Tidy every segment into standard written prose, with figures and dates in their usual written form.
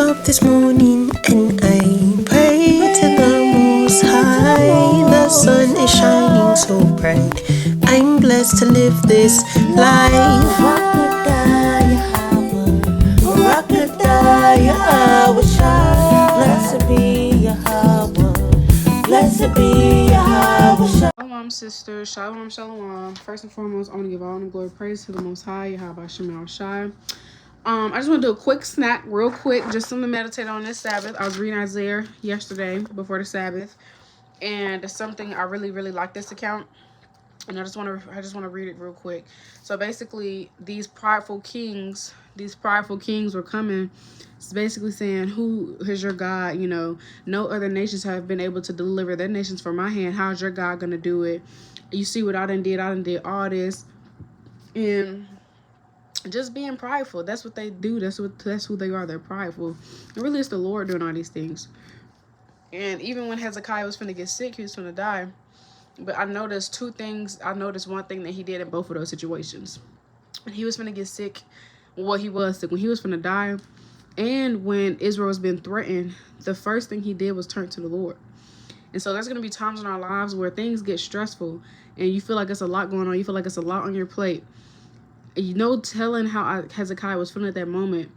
up this morning and I pray to the Most High. The sun is shining so bright. I'm blessed to live this life. Blessed be Yahweh. Blessed be Yahweh. Shalom, sisters. Shalom, shalom. First and foremost, I want to give all the glory and praise to the Most High, Yahweh Shemel Shai. I just want to do a quick snack, real quick, just something to meditate on this Sabbath. I was reading Isaiah yesterday before the Sabbath, and it's something I really, really like this account, and I just want to read it real quick. So basically, these prideful kings were coming. It's basically saying, "Who is your God? You know, no other nations have been able to deliver their nations from my hand. How's your God gonna do it? You see what I done did? I done did all this, and." Just being prideful. That's what they do. That's who they are. They're prideful. And really, it's the Lord doing all these things. And even when Hezekiah was finna get sick, he was finna die. But I noticed two things. I noticed one thing that he did in both of those situations. When he was finna get sick, well, he was sick. When he was finna die, and when Israel was being threatened, the first thing he did was turn to the Lord. And so there's gonna be times in our lives where things get stressful, and you feel like it's a lot going on. You feel like it's a lot on your plate. Telling how Hezekiah was feeling at that moment,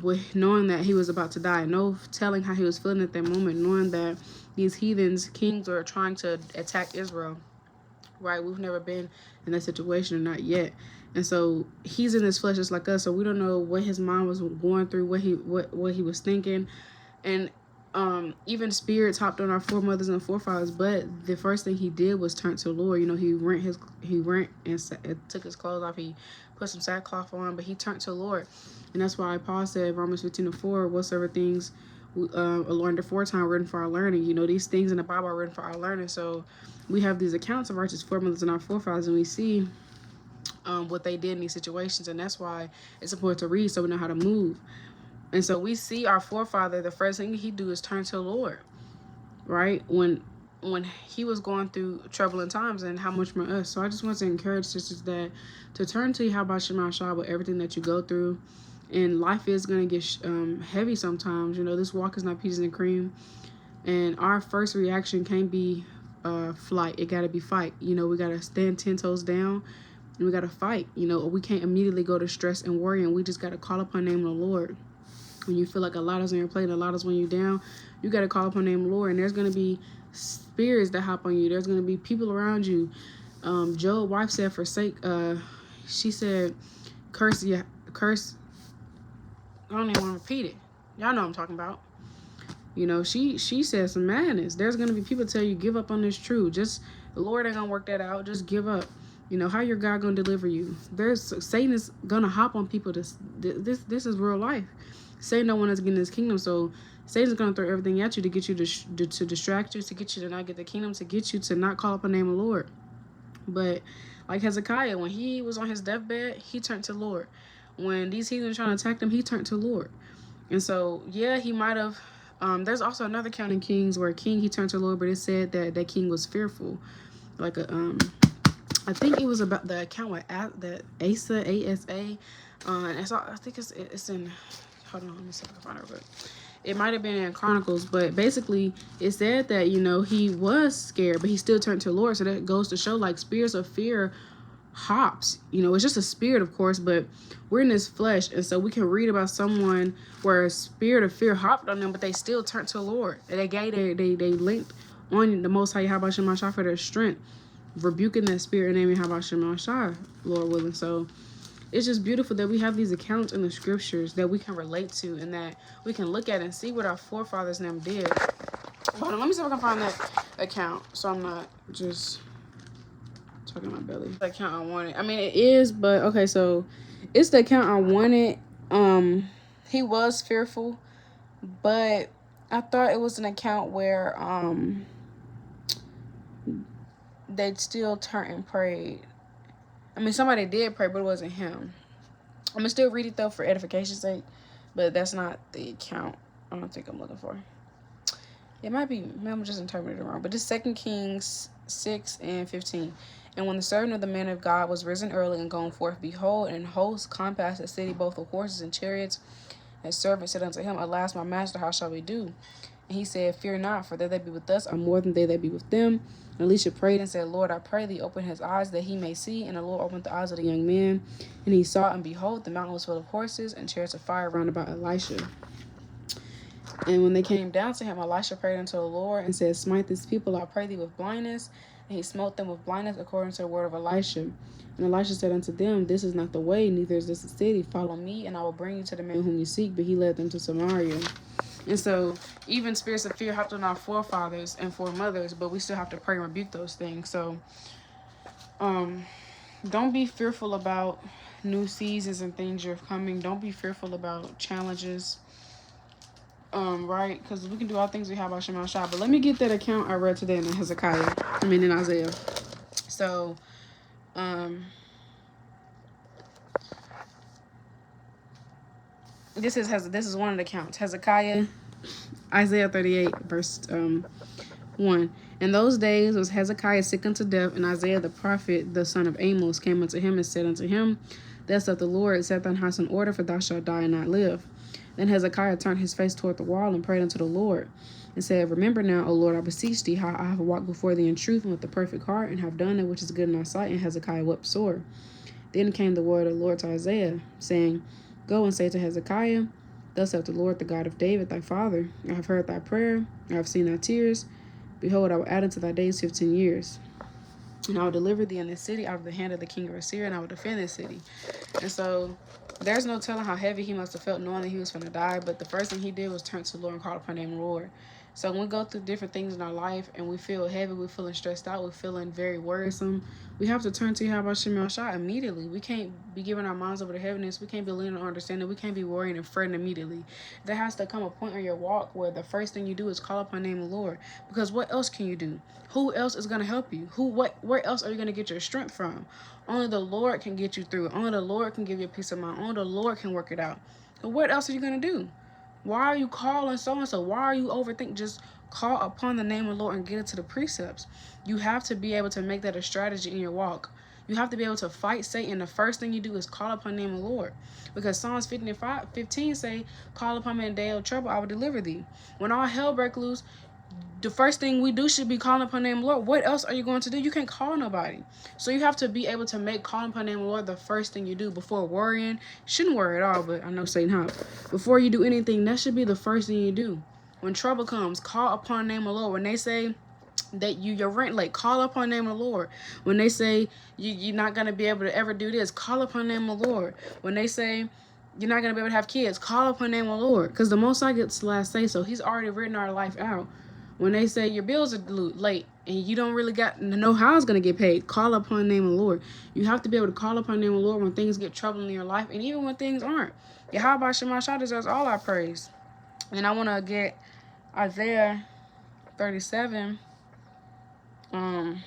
with knowing that he was about to die. No telling how he was feeling at that moment, knowing that these kings are trying to attack Israel. Right? We've never been in that situation, or not yet. And so he's in his flesh just like us. So we don't know what his mind was going through, what he was thinking, and even spirits hopped on our foremothers and forefathers. But the first thing he did was turn to the Lord. He rent and took his clothes off. He put some sackcloth on, but he turned to the Lord. And that's why Paul said, Romans 15:4, whatsoever things are learned aforetime written for our learning. These things in the Bible are written for our learning. So we have these accounts of righteous foremothers and our forefathers, and we see what they did in these situations. And that's why it's important to read, so we know how to move. And so we see our forefather, the first thing he do is turn to the Lord, right? When he was going through troubling times, and how much more us. So I just want to encourage sisters that to turn to Yahweh Shema Shah with everything that you go through. And life is going to get heavy sometimes. This walk is not peaches and cream. And our first reaction can't be flight. It got to be fight. We got to stand 10 toes down, and we got to fight. We can't immediately go to stress and worry, and we just got to call upon the name of the Lord. When you feel like a lot is on your plate and a lot is when you're down, you got to call upon the name of the Lord. And there's going to be spirits that hop on you. There's going to be people around you. Job's wife said, she said, curse. I don't even want to repeat it. Y'all know what I'm talking about. She said some madness. There's going to be people tell you, give up on this truth. Just, the Lord ain't going to work that out. Just give up. How your God going to deliver you? Satan is going to hop on people. This is real life. Satan don't want us to get in his kingdom, so Satan's going to throw everything at you to get you to distract you, to get you to not get the kingdom, to get you to not call upon the name of the Lord. But like Hezekiah, when he was on his deathbed, he turned to the Lord. When these heathens were trying to attack him, he turned to the Lord. And so, yeah, he might have... there's also another account in Kings where a king, he turned to the Lord, but it said that king was fearful. Like I think it was about the account with that Asa, A-S-A. And so I think it's in... Hold on, let me see if I can find it. But it might have been in Chronicles, but basically it said that he was scared, but he still turned to the Lord. So that goes to show, like, spirits of fear hops. It's just a spirit, of course, but we're in this flesh, and so we can read about someone where a spirit of fear hopped on them, but they still turned to the Lord. And they linked on the Most High Yahweh Shema Shah for their strength, rebuking that spirit and naming Yahweh Shema Shah, Lord willing. So it's just beautiful that we have these accounts in the scriptures that we can relate to, and that we can look at and see what our forefathers and them did. Hold on, let me see if I can find that account, so I'm not just talking my belly. The account I wanted. I mean, it is, but okay, so it's the account I wanted. He was fearful, but I thought it was an account where they'd still turned and prayed. I mean, somebody did pray, but it wasn't him. I'm going to still read it, though, for edification's sake. But that's not the account I don't think I'm looking for. It might be. Maybe I'm just interpreting it wrong. But it's 2 Kings 6:15. And when the servant of the man of God was risen early and gone forth, behold, an host compassed the city, both of horses and chariots. His servant said unto him, Alas, my master, how shall we do? And he said, Fear not, for they that be with us are more than they that be with them. And Elisha prayed and said, Lord, I pray thee, open his eyes that he may see. And the Lord opened the eyes of the young man. And he saw, and behold, the mountain was full of horses and chariots of fire round about Elisha. And when they came down to him, Elisha prayed unto the Lord and said, Smite this people, I pray thee, with blindness. And he smote them with blindness according to the word of Elisha. And Elisha said unto them, This is not the way, neither is this the city. Follow me, and I will bring you to the man whom you seek. But he led them to Samaria. And so even spirits of fear hopped on our forefathers and foremothers, but we still have to pray and rebuke those things. So don't be fearful about new seasons and things you're coming. Don't be fearful about challenges. Right? Because we can do all things we have by Shema Shah. But let me get that account I read today in in Isaiah. So, this is one of the accounts. Hezekiah, Isaiah 38, verse 1. In those days was Hezekiah sick unto death, and Isaiah the prophet, the son of Amos, came unto him and said unto him, Thus saith the Lord, set thine house in order, for thou shalt die and not live. Then Hezekiah turned his face toward the wall and prayed unto the Lord, and said, Remember now, O Lord, I beseech thee, how I have walked before thee in truth and with a perfect heart, and have done that which is good in thy sight. And Hezekiah wept sore. Then came the word of the Lord to Isaiah, saying, Go and say to Hezekiah, Thus saith the Lord, the God of David thy father, I have heard thy prayer, I have seen thy tears. Behold, I will add unto thy days 15 years. And I will deliver thee in this city out of the hand of the king of Assyria, and I will defend this city. And so there's no telling how heavy he must have felt knowing that he was going to die. But the first thing he did was turn to the Lord and call upon the name of the Lord. So when we go through different things in our life and we feel heavy, we're feeling stressed out, we're feeling very worrisome, we have to turn to Yahweh Shemel Shah immediately. We can't be giving our minds over to heaviness. We can't be leaning on understanding. We can't be worrying and fretting immediately. There has to come a point on your walk where the first thing you do is call upon the name of the Lord. Because what else can you do? Who else is going to help you? Where else are you going to get your strength from? Only the Lord can get you through it. Only the Lord can give you a peace of mind. Only the Lord can work it out. So what else are you going to do? Why are you calling so-and-so? Why are you overthinking? Just call upon the name of the Lord and get into the precepts. You have to be able to make that a strategy in your walk. You have to be able to fight Satan. The first thing you do is call upon the name of the Lord. Because Psalms 15 say, Call upon me in the day of trouble, I will deliver thee. When all hell breaks loose, the first thing we do should be calling upon the name of the Lord. What else are you going to do? You can't call nobody. So you have to be able to make calling upon the name of the Lord the first thing you do before worrying. Shouldn't worry at all, but I know Satan help. Before you do anything, that should be the first thing you do. When trouble comes, call upon the name of the Lord. When they say that your rent late, call upon the name of the Lord. When they say you're not going to be able to ever do this, call upon the name of the Lord. When they say you're not going to be able to have kids, call upon the name of the Lord. Because the Most High gets the last say, so he's already written our life out. When they say your bills are late and you don't really got to know how it's going to get paid, call upon the name of the Lord. You have to be able to call upon the name of the Lord when things get troubling in your life and even when things aren't. Yahweh Shema Shah deserves all our praise. And I want to get Isaiah 37. Hold on.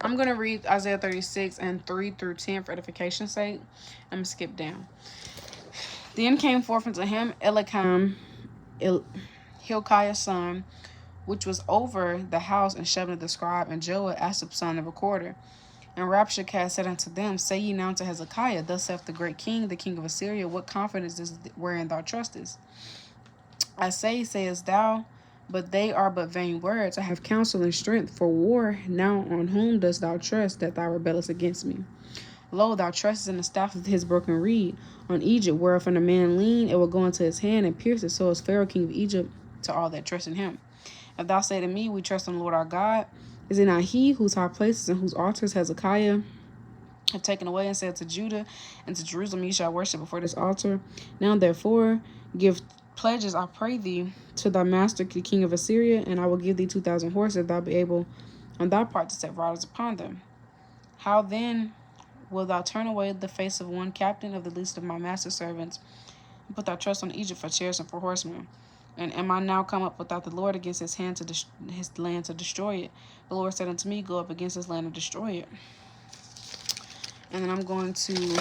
I'm going to read Isaiah 36 and 3 through 10 for edification's sake. I'm going to skip down. Then came forth unto him Elikam, Hilkiah's son, which was over the house, and Shebna the scribe, and Joah, Asaph's son, the recorder. And Rabshakeh said unto them, Say ye now to Hezekiah, Thus saith the great king, the king of Assyria, What confidence is wherein thou trustest? I say, sayest thou, but they are but vain words. I have counsel and strength for war. Now on whom dost thou trust, that thou rebellest against me? Lo, thou trustest in the staff of his broken reed. On Egypt, whereof a man lean, it will go into his hand and pierce it. So is Pharaoh king of Egypt to all that trust in him. If thou say to me, We trust in the Lord our God, is it not he whose high places and whose altars Hezekiah have taken away, and said to Judah and to Jerusalem, Ye shall worship before this altar? Now therefore give pledges, I pray thee, to thy master the king of Assyria, and I will give thee 2,000 horses, if thou be able on thy part to set riders upon them. How then wilt thou turn away the face of one captain of the least of my master's servants, and put thy trust on Egypt for chariots and for horsemen? And am I now come up without the Lord against his hand his land to destroy it? The Lord said unto me, Go up against his land and destroy it. And then I'm going to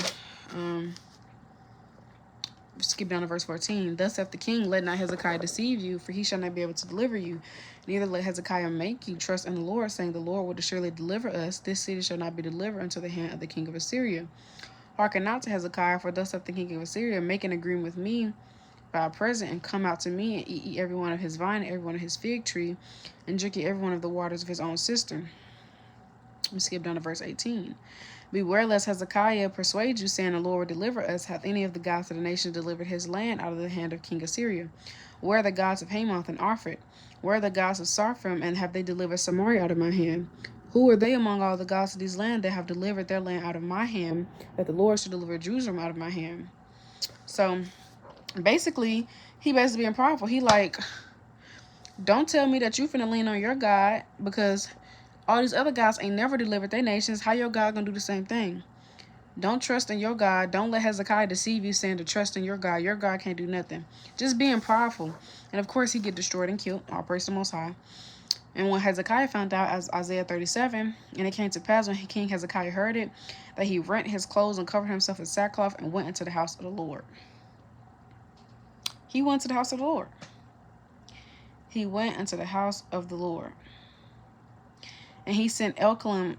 Skip down to verse 14. Thus saith the king, let not Hezekiah deceive you, for he shall not be able to deliver you. Neither let Hezekiah make you trust in the Lord, saying, the Lord will surely deliver us. This city shall not be delivered unto the hand of the king of Assyria. Hearken not to Hezekiah, for thus saith the king of Assyria, make an agreement with me by a present, and come out to me, and eat every one of his vine, and every one of his fig tree, and drink every one of the waters of his own cistern. Let me skip down to verse 18. Beware lest Hezekiah persuade you, saying, the Lord will deliver us. Hath any of the gods of the nation delivered his land out of the hand of King Assyria? Where are the gods of Hamath and Arphad? Where are the gods of Sarphim, and have they delivered Samaria out of my hand? Who are they among all the gods of these land that have delivered their land out of my hand, that the Lord should deliver Jerusalem out of my hand? So basically, he being prideful. He like, don't tell me that you finna lean on your God, because all these other gods ain't never delivered their nations. How your God gonna do the same thing? Don't trust in your God. Don't let Hezekiah deceive you, saying to trust in your God. Your God can't do nothing. Just being prideful. And of course, he get destroyed and killed. All praise the Most High. And when Hezekiah found out, as Isaiah 37, and it came to pass when King Hezekiah heard it, that he rent his clothes and covered himself in sackcloth and went into the house of the Lord. He went to the house of the Lord. He went into the house of the Lord. And he sent Elkalim,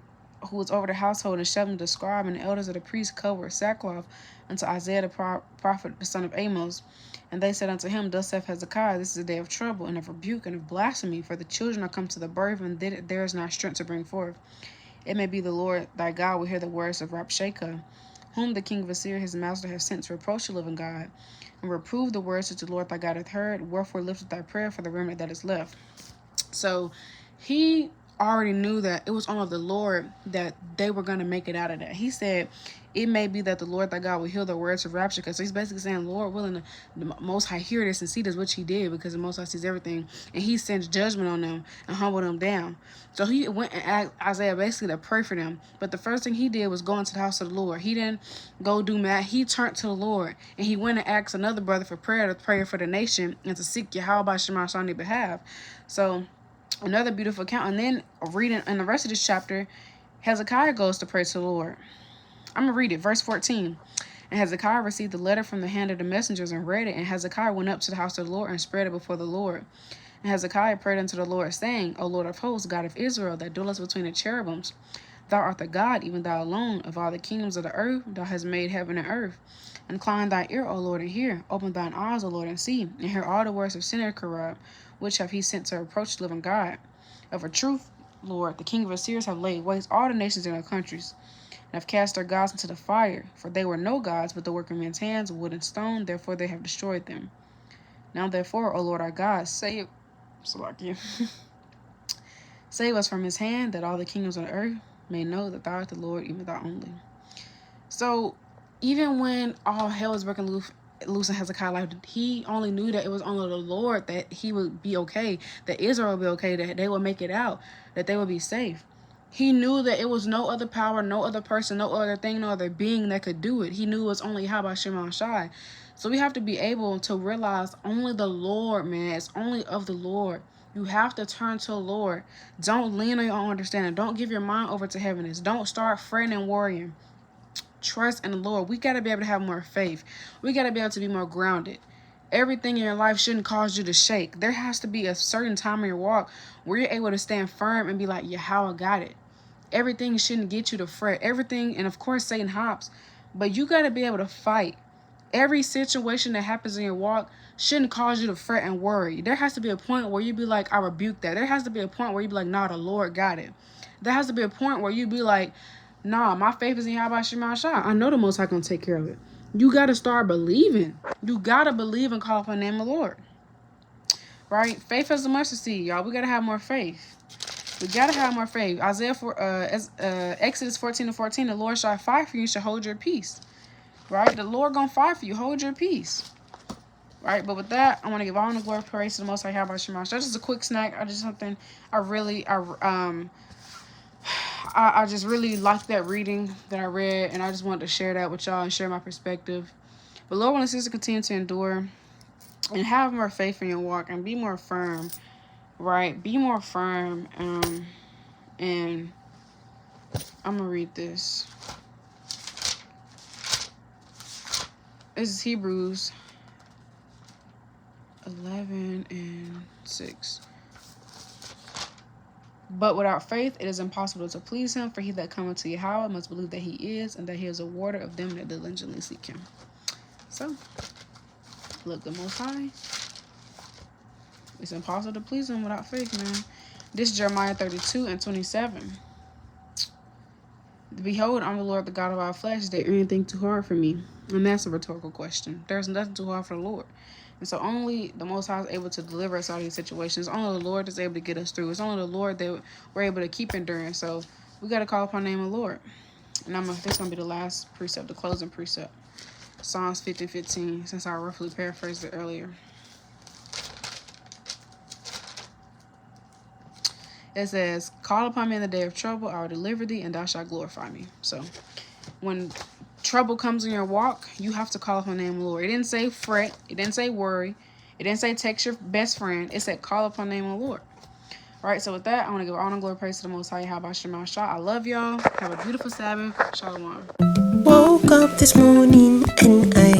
who was over the household, and Shebna the scribe, and the elders of the priests covered with sackcloth, unto Isaiah the prophet, the son of Amos. And they said unto him, thus saith Hezekiah, this is a day of trouble, and of rebuke, and of blasphemy, for the children are come to the birth, and there is not strength to bring forth. It may be the Lord thy God will hear the words of Rabshakeh, whom the king of Assyria his master has sent to reproach the living God, and reprove the words which the Lord thy God hath heard. Wherefore lift up thy prayer for the remnant that is left. So he already knew that it was only the Lord that they were going to make it out of that. He said, it may be that the Lord thy God will hear the words of Rabshakeh. So he's basically saying, Lord willing, the Most High hear this and see this, which he did, because the Most High sees everything. And he sends judgment on them and humble them down. So he went and asked Isaiah basically to pray for them. But the first thing he did was go into the house of the Lord. He didn't go do that. He turned to the Lord. And he went and asked another brother for prayer, to pray for the nation and to seek Yahweh Shema on their behalf. So another beautiful account. And then reading in the rest of this chapter, Hezekiah goes to pray to the Lord. I'm going to read it. Verse 14. And Hezekiah received the letter from the hand of the messengers and read it. And Hezekiah went up to the house of the Lord and spread it before the Lord. And Hezekiah prayed unto the Lord, saying, O Lord of hosts, God of Israel, that dwellest between the cherubims, thou art the God, even thou alone, of all the kingdoms of the earth. Thou hast made heaven and earth. Incline thy ear, O Lord, and hear. Open thine eyes, O Lord, and see. And hear all the words of Sennacherib, which have he sent to reproach the living God. Of a truth, Lord, the king of Assyria have laid waste all the nations in their countries, and have cast their gods into the fire. For they were no gods, but the work of men's hands, wood and stone. Therefore they have destroyed them. Now therefore, O Lord our God, save us from his hand, that all the kingdoms of the earth may know that thou art the Lord, even thou only. So even when all hell was breaking loose in Hezekiah's life, he only knew that it was only the Lord that he would be okay, that Israel would be okay, that they would make it out, that they would be safe. He knew that it was no other power, no other person, no other thing, no other being that could do it. He knew it was only Yahweh Shema Shai. So we have to be able to realize only the Lord, man. It's only of the Lord. You have to turn to the Lord. Don't lean on your own understanding. Don't give your mind over to heaviness. Don't start fretting and worrying. Trust in the Lord. We got to be able to have more faith. We got to be able to be more grounded. Everything in your life shouldn't cause you to shake. There has to be a certain time in your walk where you're able to stand firm and be like, yeah, how I got it. Everything shouldn't get you to fret. Everything, and of course Satan hops, but you got to be able to fight. Every situation that happens in your walk shouldn't cause you to fret and worry. There has to be a point where you be like, I rebuke that. There has to be a point where you be like, nah, the Lord got it. There has to be a point where you be like, nah, my faith is in Yahweh Shema Shai. I know the Most High gonna take care of it. You got to start believing. You got to believe and call upon the name of the Lord. Right? Faith is a mustard seed, y'all. We got to have more faith. We got to have more faith. Exodus 14:14, the Lord shall fight for you, shall hold your peace. Right? The Lord gonna fight for you. Hold your peace. Right? But with that, I want to give all the glory and praise to the Most High Yahweh Shema. That's just a quick snack. I just really liked that reading that I read, and I just wanted to share that with y'all and share my perspective. But Lord wants us to continue to endure and have more faith in your walk and be more firm. Right? Be more firm. And I'm gonna read this. This is Hebrews 11:6. But without faith, it is impossible to please him. For he that cometh to Yahweh must believe that he is, and that he is a rewarder of them that diligently seek him. So, look, the Most High, it's impossible to please him without faith, man. This is Jeremiah 32:27. Behold, I'm the Lord, the God of all flesh. Is there anything too hard for me? And that's a rhetorical question. There's nothing too hard for the Lord. And so only the Most High is able to deliver us out of these situations. Only the Lord is able to get us through. It's only the Lord that we're able to keep enduring. So we got to call upon the name of the Lord. And this is going to be the last precept, the closing precept. Psalms 50:15, since I roughly paraphrased it earlier. It says, call upon me in the day of trouble, I will deliver thee, and thou shalt glorify me. So when trouble comes in your walk, you have to call upon the name of the Lord. It didn't say fret. It didn't say worry. It didn't say text your best friend. It said call upon the name of the Lord. All right, so with that, I want to give honor, glory, praise to the Most High. How about Shema Shah? I love y'all. Have a beautiful Sabbath. Shalawam. Woke up this morning and I